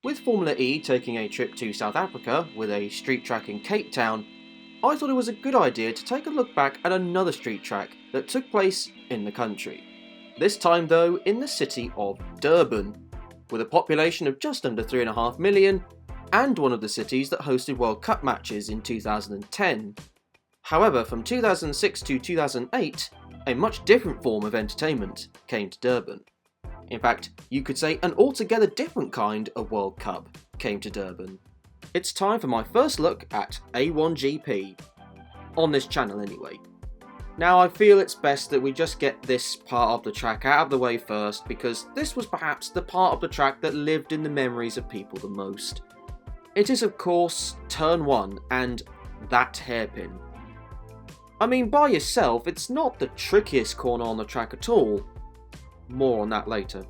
With Formula E taking a trip to South Africa with a street track in Cape Town, I thought it was a good idea to take a look back at another street track that took place in the country. This time though in the city of Durban, with a population of just under 3.5 million and one of the cities that hosted World Cup matches in 2010. However, from 2006 to 2008, a much different form of entertainment came to Durban. In fact, you could say an altogether different kind of World Cup came to Durban. It's time for my first look at A1GP, on this channel anyway. Now I feel it's best that we just get this part of the track out of the way first, because this was perhaps the part of the track that lived in the memories of people the most. It is of course Turn 1 and that hairpin. I mean, by yourself it's not the trickiest corner on the track at all. More on that later.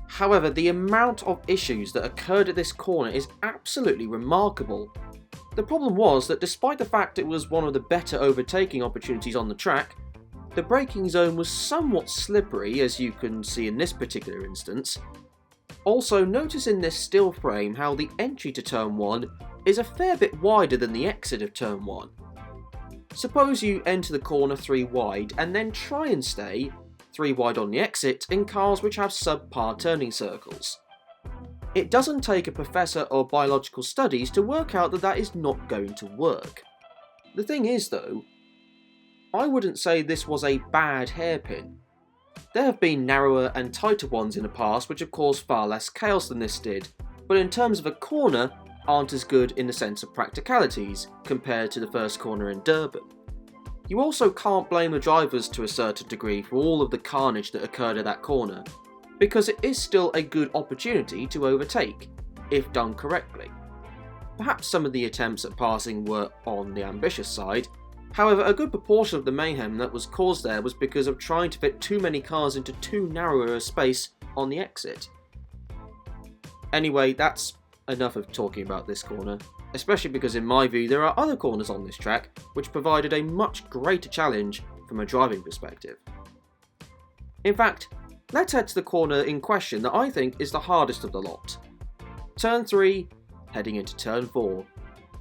However, the amount of issues that occurred at this corner is absolutely remarkable. The problem was that despite the fact it was one of the better overtaking opportunities on the track, the braking zone was somewhat slippery, as you can see in this particular instance. Also, notice in this still frame how the entry to Turn 1 is a fair bit wider than the exit of Turn 1. Suppose you enter the corner 3 wide and then try and stay 3 wide on the exit in cars which have subpar turning circles. It doesn't take a professor of biological studies to work out that that is not going to work. The thing is though, I wouldn't say this was a bad hairpin. There have been narrower and tighter ones in the past which have caused far less chaos than this did, but in terms of a corner, aren't as good in the sense of practicalities compared to the first corner in Durban. You also can't blame the drivers to a certain degree for all of the carnage that occurred at that corner, because it is still a good opportunity to overtake, if done correctly. Perhaps some of the attempts at passing were on the ambitious side, however a good proportion of the mayhem that was caused there was because of trying to fit too many cars into too narrow a space on the exit. Anyway, that's enough of talking about this corner, especially because in my view there are other corners on this track which provided a much greater challenge from a driving perspective. In fact, let's head to the corner in question that I think is the hardest of the lot. Turn 3, heading into Turn 4.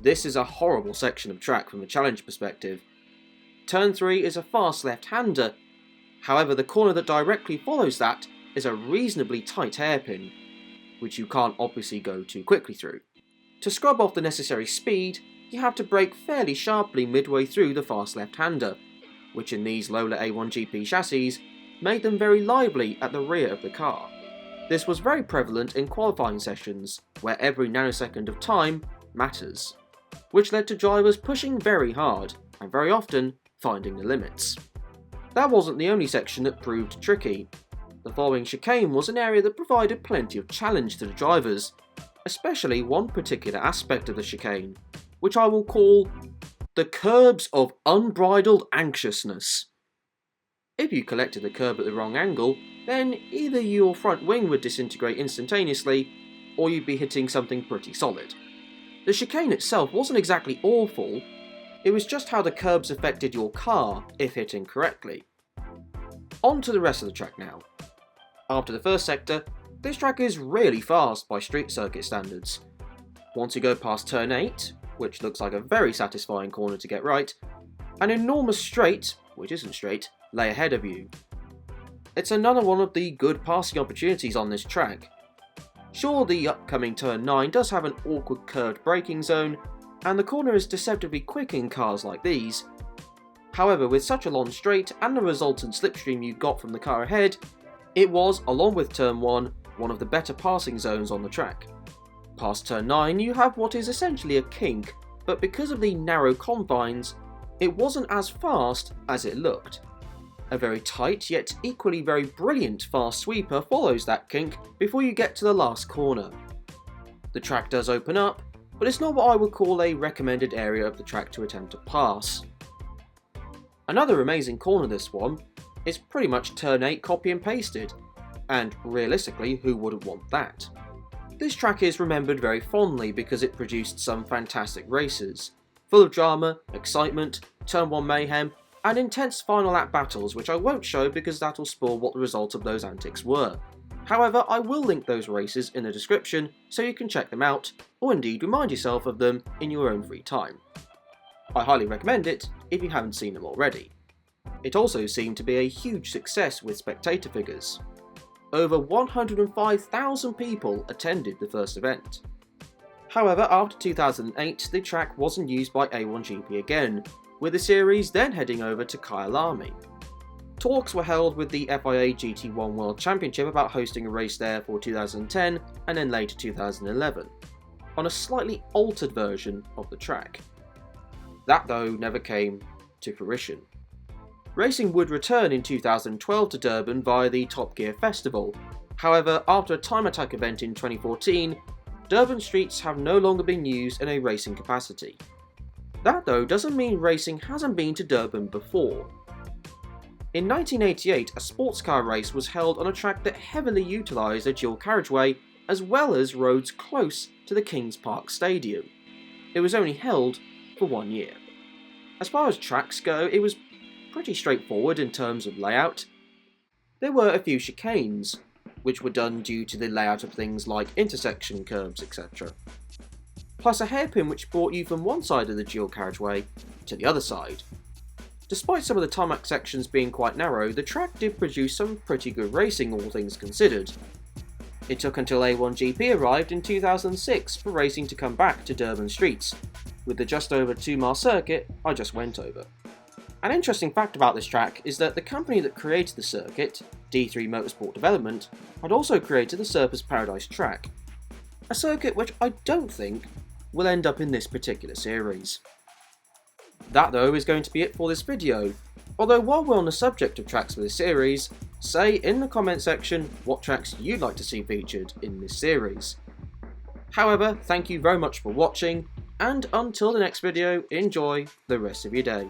This is a horrible section of track from a challenge perspective. Turn 3 is a fast left-hander, however the corner that directly follows that is a reasonably tight hairpin, which you can't obviously go too quickly through. To scrub off the necessary speed, you have to brake fairly sharply midway through the fast left-hander, which in these Lola A1GP chassis made them very lively at the rear of the car. This was very prevalent in qualifying sessions, where every nanosecond of time matters, which led to drivers pushing very hard, and very often finding the limits. That wasn't the only section that proved tricky. The following chicane was an area that provided plenty of challenge to the drivers, especially one particular aspect of the chicane, which I will call the curbs of unbridled anxiousness. If you collected the curb at the wrong angle, then either your front wing would disintegrate instantaneously, or you'd be hitting something pretty solid. The chicane itself wasn't exactly awful, it was just how the curbs affected your car if hit incorrectly. On to the rest of the track now. After the first sector, this track is really fast by street circuit standards. Once you go past Turn 8, which looks like a very satisfying corner to get right, an enormous straight, which isn't straight, lay ahead of you. It's another one of the good passing opportunities on this track. Sure, the upcoming Turn 9 does have an awkward curved braking zone, and the corner is deceptively quick in cars like these. However, with such a long straight and the resultant slipstream you got from the car ahead, it was, along with Turn 1, one of the better passing zones on the track. Past Turn 9 you have what is essentially a kink, but because of the narrow confines, it wasn't as fast as it looked. A very tight yet equally very brilliant fast sweeper follows that kink before you get to the last corner. The track does open up, but it's not what I would call a recommended area of the track to attempt to pass. Another amazing corner this one is pretty much Turn 8 copy and pasted, and realistically who wouldn't want that? This track is remembered very fondly because it produced some fantastic races, full of drama, excitement, Turn 1 mayhem, and intense final lap battles which I won't show because that'll spoil what the result of those antics were. However, I will link those races in the description so you can check them out, or indeed remind yourself of them in your own free time. I highly recommend it if you haven't seen them already. It also seemed to be a huge success with spectator figures. Over 105,000 people attended the first event. However, after 2008, the track wasn't used by A1GP again, with the series then heading over to Kyalami. Talks were held with the FIA GT1 World Championship about hosting a race there for 2010 and then later 2011, on a slightly altered version of the track. That though never came to fruition. Racing would return in 2012 to Durban via the Top Gear Festival. However, after a time attack event in 2014, Durban streets have no longer been used in a racing capacity. That though doesn't mean racing hasn't been to Durban before. In 1988, a sports car race was held on a track that heavily utilised a dual carriageway as well as roads close to the Kings Park Stadium. It was only held for 1 year. As far as tracks go, it was pretty straightforward in terms of layout. There were a few chicanes, which were done due to the layout of things like intersection curbs, etc. Plus a hairpin which brought you from one side of the dual carriageway to the other side. Despite some of the tarmac sections being quite narrow, the track did produce some pretty good racing, all things considered. It took until A1GP arrived in 2006 for racing to come back to Durban streets, with the just over 2-mile circuit I just went over. An interesting fact about this track is that the company that created the circuit, D3 Motorsport Development, had also created the Surfers Paradise track, a circuit which I don't think will end up in this particular series. That though is going to be it for this video, although while we're on the subject of tracks for this series, say in the comment section what tracks you'd like to see featured in this series. However, thank you very much for watching, and until the next video, enjoy the rest of your day.